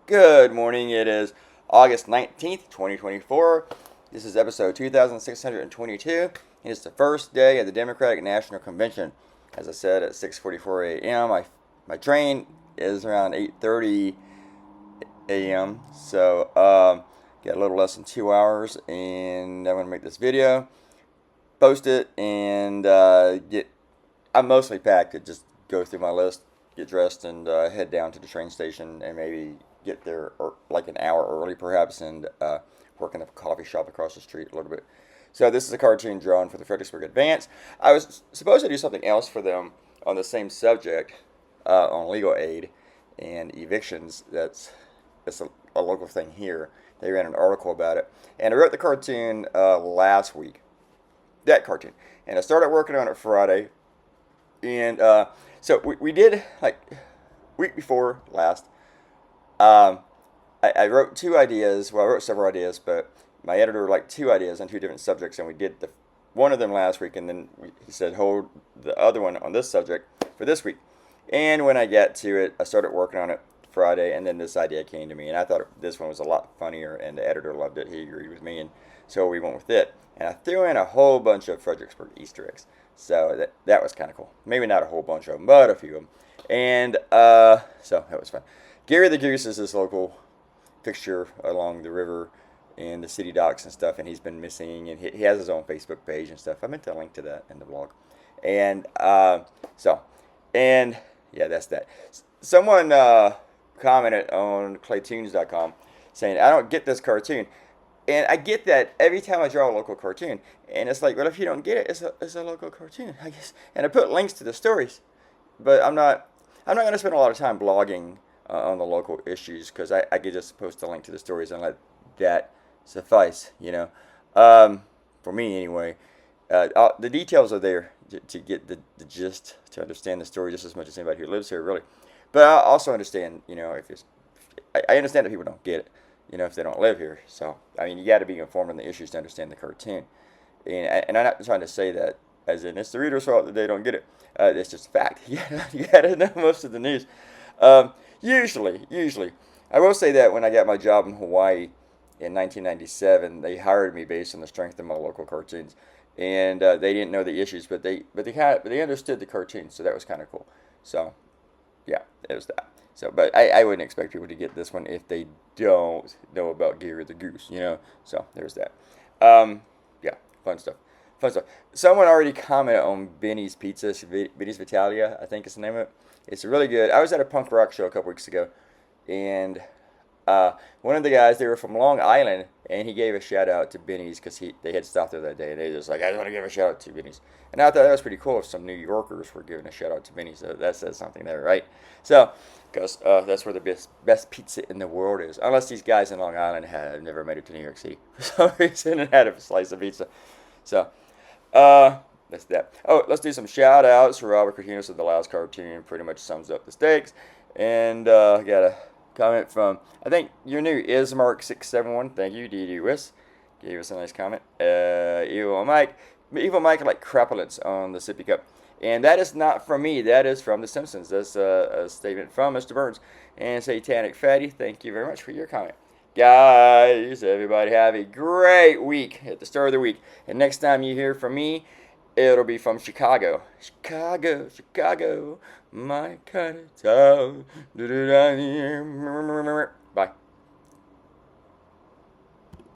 Good morning. It is August 19th, 2024. This is episode 2622, and it's the first day of the Democratic National Convention. As I said, at 6:44 a.m., my train is around 8:30 a.m., so got a little less than 2 hours, and I'm going to make this video, post it, and I'm mostly packed to just go through my list, get dressed, and head down to the train station, and maybe get there like an hour early, perhaps, and work in a coffee shop across the street a little bit. So this is a cartoon drawn for the Fredericksburg Advance. I was supposed to do something else for them on the same subject, on legal aid and evictions. That's a local thing here. They ran an article about it, and I wrote the cartoon last week. That cartoon, and I started working on it Friday, and so we did like week before last. I wrote two ideas. Well, I wrote several ideas, but my editor liked two ideas on two different subjects, and we did one of them last week, and then he said hold the other one on this subject for this week. And when I got to it, I started working on it Friday, and then this idea came to me, and I thought this one was a lot funnier, and the editor loved it. He agreed with me, and so we went with it. And I threw in a whole bunch of Fredericksburg Easter eggs, so that was kind of cool. Maybe not a whole bunch of them, but a few of them. And so that was fun. Gary the Goose is this local fixture along the river and the city docks and stuff, and he's been missing, and he has his own Facebook page and stuff. I meant to link to that in the blog. And and yeah, that's that. Someone commented on Claytoonz.com saying, I don't get this cartoon. And I get that every time I draw a local cartoon. And it's like, well, if you don't get it, it's a local cartoon, I guess. And I put links to the stories. But I'm not going to spend a lot of time blogging on the local issues, because I could just post a link to the stories and let that suffice, for me anyway. The details are there to get the gist, to understand the story just as much as anybody who lives here, really. But I also understand, if it's, I understand that people don't get it, if they don't live here. So, I mean, you got to be informed on the issues to understand the cartoon. And I'm not trying to say that as in it's the reader's fault that they don't get it. It's just a fact. You got to know most of the news. Usually. I will say that when I got my job in Hawaii in 1997, they hired me based on the strength of my local cartoons, and they didn't know the issues, but they understood the cartoons, so that was kind of cool. So, yeah, it was that. So, but I wouldn't expect people to get this one if they don't know about Gary the Goose, So there's that. Yeah, fun stuff. Someone already commented on Benny's Pizza, Benny's Vitalia, I think is the name of it. It's really good. I was at a punk rock show a couple weeks ago, and one of the guys, they were from Long Island, and he gave a shout out to Benny's because they had stopped there that day, and they just like, I just want to give a shout out to Benny's. And I thought that was pretty cool if some New Yorkers were giving a shout out to Benny's. So that says something there, right? So, because that's where the best pizza in the world is, unless these guys in Long Island have never made it to New York City for some reason and had a slice of pizza. So, that's that. Oh, let's do some shout outs. Robert Cardenas of the last cartoon pretty much sums up the stakes. And I got a comment from, I think you're new, Ismark671. Thank you, DDUS. Gave us a nice comment. Evil Mike like crapulence on the sippy cup. And that is not from me. That is from The Simpsons. That's a statement from Mr. Burns. And Satanic Fatty, thank you very much for your comment. Guys, everybody have a great week at the start of the week. And next time you hear from me, it'll be from Chicago. Chicago, my kind of town. Bye.